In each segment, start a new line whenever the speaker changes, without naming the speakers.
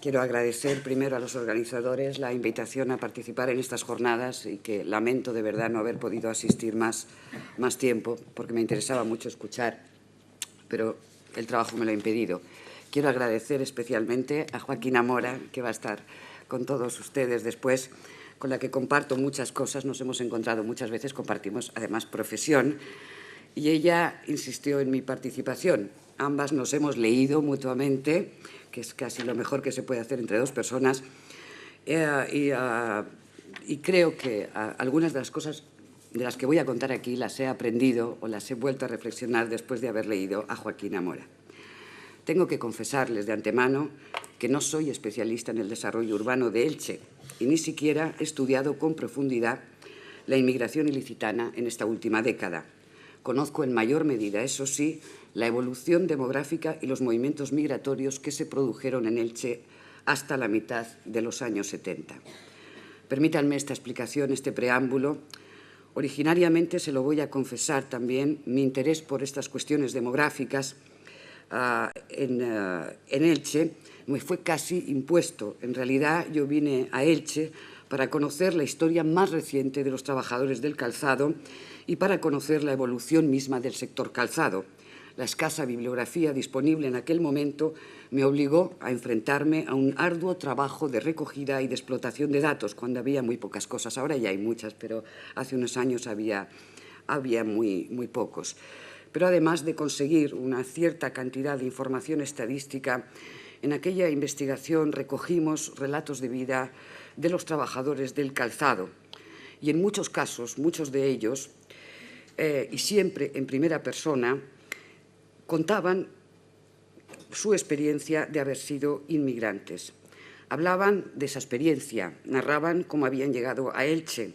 Quiero agradecer primero a los organizadores la invitación a participar en estas jornadas y que lamento de verdad no haber podido asistir más tiempo porque me interesaba mucho escuchar, pero el trabajo me lo ha impedido. Quiero agradecer especialmente a Joaquina Mora, que va a estar con todos ustedes después, con la que comparto muchas cosas, nos hemos encontrado muchas veces, compartimos además profesión, y ella insistió en mi participación. Ambas nos hemos leído mutuamente, que es casi lo mejor que se puede hacer entre dos personas, y creo que algunas de las cosas de las que voy a contar aquí las he aprendido o las he vuelto a reflexionar después de haber leído a Joaquina Mora. Tengo que confesarles de antemano que no soy especialista en el desarrollo urbano de Elche y ni siquiera he estudiado con profundidad la inmigración ilicitana en esta última década. Conozco en mayor medida, eso sí, la evolución demográfica y los movimientos migratorios que se produjeron en Elche hasta la mitad de los años 70. Permítanme esta explicación, este preámbulo. Originariamente, se lo voy a confesar también, mi interés por estas cuestiones demográficas en Elche me fue casi impuesto. En realidad, yo vine a Elche para conocer la historia más reciente de los trabajadores del calzado y para conocer la evolución misma del sector calzado. La escasa bibliografía disponible en aquel momento me obligó a enfrentarme a un arduo trabajo de recogida y de explotación de datos, cuando había muy pocas cosas. Ahora ya hay muchas, pero hace unos años había muy pocos. Pero además de conseguir una cierta cantidad de información estadística, en aquella investigación recogimos relatos de vida de los trabajadores del calzado y en muchos casos, muchos de ellos, y siempre en primera persona, contaban su experiencia de haber sido inmigrantes. Hablaban de esa experiencia, narraban cómo habían llegado a Elche,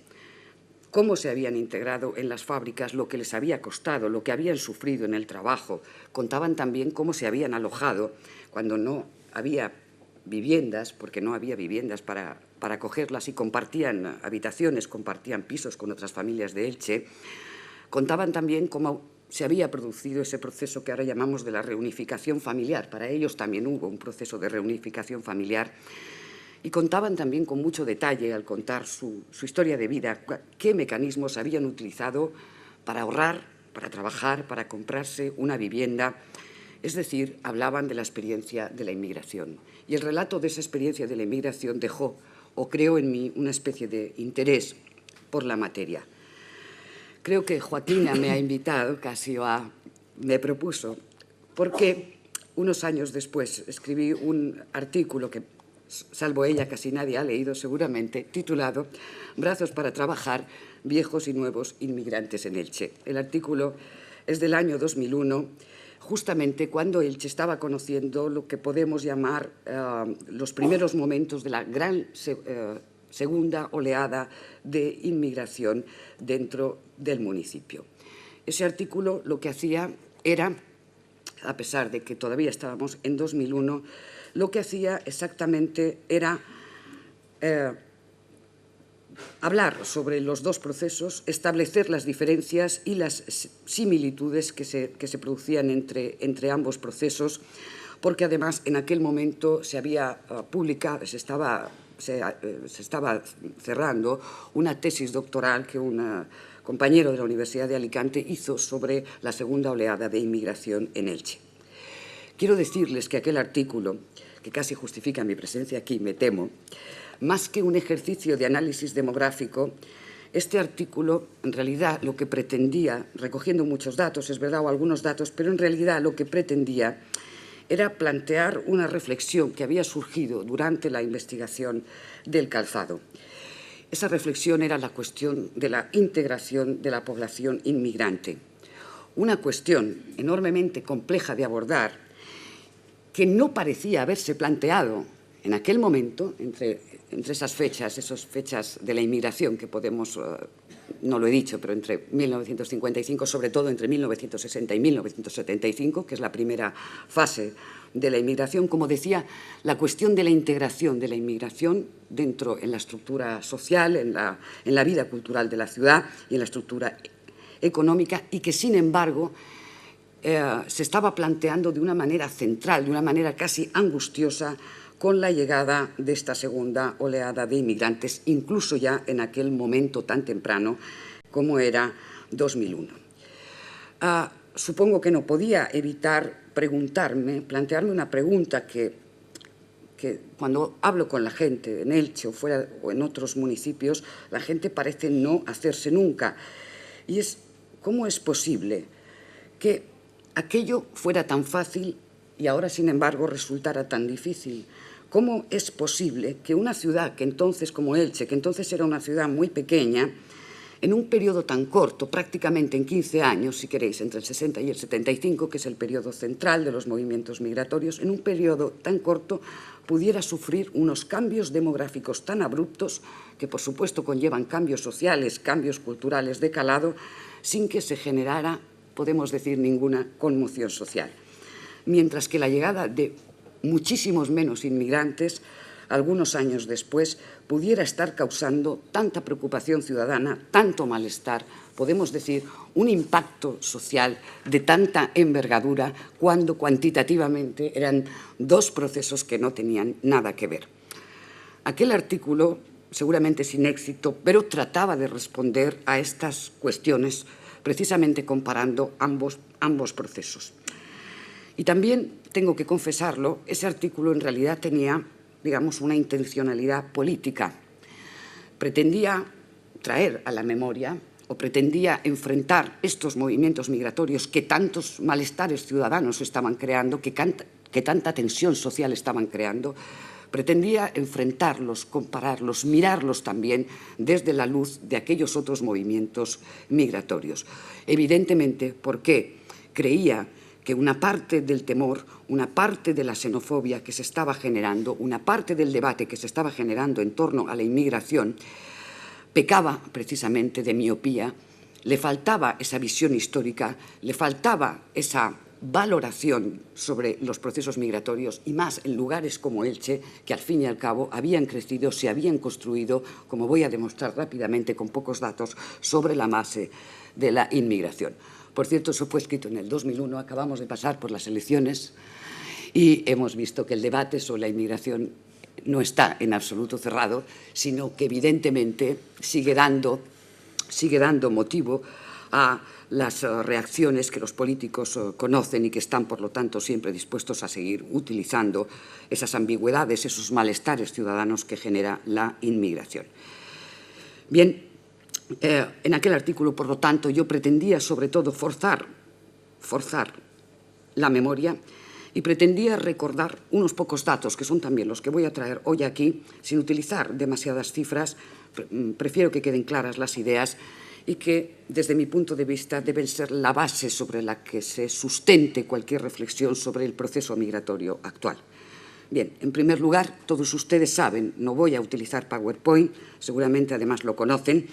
cómo se habían integrado en las fábricas, lo que les había costado, lo que habían sufrido en el trabajo. Contaban también cómo se habían alojado cuando no había viviendas, porque no había viviendas para acogerlas, y compartían habitaciones, compartían pisos con otras familias de Elche. Contaban también cómo se había producido ese proceso que ahora llamamos de la reunificación familiar. Para ellos también hubo un proceso de reunificación familiar. Y contaban también con mucho detalle, al contar su historia de vida, qué mecanismos habían utilizado para ahorrar, para trabajar, para comprarse una vivienda. Es decir, hablaban de la experiencia de la inmigración. Y el relato de esa experiencia de la inmigración dejó, o creó en mí, una especie de interés por la materia. Creo que Joaquina me ha invitado, me propuso, porque unos años después escribí un artículo que, salvo ella, casi nadie ha leído seguramente, titulado «Brazos para trabajar, viejos y nuevos inmigrantes en Elche». El artículo es del año 2001, justamente cuando Elche estaba conociendo lo que podemos llamar los primeros momentos de la gran segunda oleada de inmigración dentro del municipio. Ese artículo lo que hacía era, a pesar de que todavía estábamos en 2001, lo que hacía exactamente era hablar sobre los dos procesos, establecer las diferencias y las similitudes que se producían entre ambos procesos, porque además en aquel momento se había publicado, se estaba cerrando una tesis doctoral que un compañero de la Universidad de Alicante hizo sobre la segunda oleada de inmigración en Elche. Quiero decirles que aquel artículo, que casi justifica mi presencia aquí, me temo, más que un ejercicio de análisis demográfico, este artículo en realidad lo que pretendía, recogiendo muchos datos, es verdad, o algunos datos, pero en realidad lo que pretendía era plantear una reflexión que había surgido durante la investigación del calzado. Esa reflexión era la cuestión de la integración de la población inmigrante. Una cuestión enormemente compleja de abordar que no parecía haberse planteado en aquel momento, entre esas fechas de la inmigración que podemos, no lo he dicho, pero entre 1955, sobre todo entre 1960 y 1975, que es la primera fase de la inmigración, como decía, la cuestión de la integración de la inmigración en la estructura social, en la vida cultural de la ciudad y en la estructura económica, y que, sin embargo, se estaba planteando de una manera central, de una manera casi angustiosa, con la llegada de esta segunda oleada de inmigrantes, incluso ya en aquel momento tan temprano como era 2001. Supongo que no podía evitar plantearme una pregunta que cuando hablo con la gente en Elche o en otros municipios, la gente parece no hacerse nunca. Y es, ¿cómo es posible que aquello fuera tan fácil y ahora, sin embargo, resultara tan difícil? ¿Cómo es posible que una ciudad que entonces, como Elche, que entonces era una ciudad muy pequeña, en un periodo tan corto, prácticamente en 15 años, si queréis, entre el 60 y el 75, que es el periodo central de los movimientos migratorios, en un periodo tan corto pudiera sufrir unos cambios demográficos tan abruptos que, por supuesto, conllevan cambios sociales, cambios culturales de calado, sin que se generara, podemos decir, ninguna conmoción social? Mientras que la llegada de muchísimos menos inmigrantes, algunos años después, pudiera estar causando tanta preocupación ciudadana, tanto malestar, podemos decir, un impacto social de tanta envergadura, cuando cuantitativamente eran dos procesos que no tenían nada que ver. Aquel artículo, seguramente sin éxito, pero trataba de responder a estas cuestiones, precisamente comparando ambos procesos. Y también, tengo que confesarlo, ese artículo en realidad tenía, digamos, una intencionalidad política. Pretendía traer a la memoria o pretendía enfrentar estos movimientos migratorios que tantos malestares ciudadanos estaban creando, que tanta tensión social estaban creando. Pretendía enfrentarlos, compararlos, mirarlos también desde la luz de aquellos otros movimientos migratorios. Evidentemente, porque creía que una parte del temor, una parte de la xenofobia que se estaba generando, una parte del debate que se estaba generando en torno a la inmigración, pecaba precisamente de miopía, le faltaba esa visión histórica, le faltaba esa valoración sobre los procesos migratorios, y más en lugares como Elche, que al fin y al cabo habían crecido, se habían construido, como voy a demostrar rápidamente con pocos datos, sobre la base de la inmigración. Por cierto, eso fue escrito en el 2001, acabamos de pasar por las elecciones y hemos visto que el debate sobre la inmigración no está en absoluto cerrado, sino que evidentemente sigue dando motivo a las reacciones que los políticos conocen y que están, por lo tanto, siempre dispuestos a seguir utilizando esas ambigüedades, esos malestares ciudadanos que genera la inmigración. Bien, en aquel artículo, por lo tanto, yo pretendía sobre todo forzar la memoria y pretendía recordar unos pocos datos, que son también los que voy a traer hoy aquí, sin utilizar demasiadas cifras. Prefiero que queden claras las ideas y que, desde mi punto de vista, deben ser la base sobre la que se sustente cualquier reflexión sobre el proceso migratorio actual. Bien, en primer lugar, todos ustedes saben, no voy a utilizar PowerPoint, seguramente además lo conocen,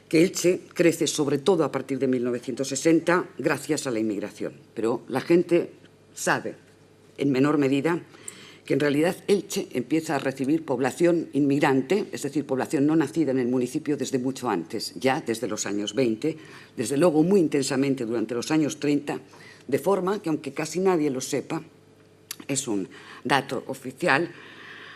que Elche crece sobre todo a partir de 1960 gracias a la inmigración. Pero la gente sabe, en menor medida, que en realidad Elche empieza a recibir población inmigrante, es decir, población no nacida en el municipio desde mucho antes, ya desde los años 20, desde luego muy intensamente durante los años 30, de forma que, aunque casi nadie lo sepa, es un dato oficial,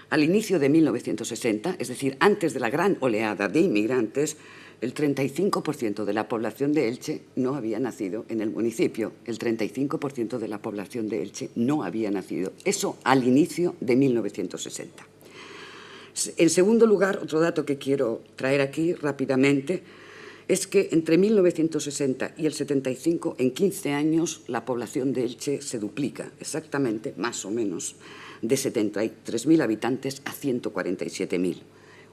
al inicio de 1960, es decir, antes de la gran oleada de inmigrantes, el 35% de la población de Elche no había nacido en el municipio. El 35% de la población de Elche no había nacido. Eso al inicio de 1960. En segundo lugar, otro dato que quiero traer aquí rápidamente es que entre 1960 y el 75, en 15 años, la población de Elche se duplica, exactamente, más o menos, de 73.000 habitantes a 147.000.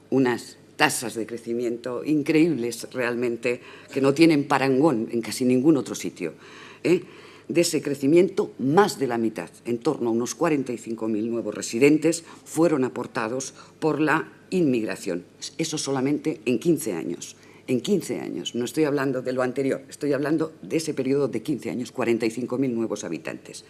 Unas tasas de crecimiento increíbles realmente, que no tienen parangón en casi ningún otro sitio. De ese crecimiento, más de la mitad, en torno a unos 45.000 nuevos residentes, fueron aportados por la inmigración. Eso solamente en 15 años. En 15 años, no estoy hablando de lo anterior, estoy hablando de ese periodo de 15 años, 45.000 nuevos habitantes.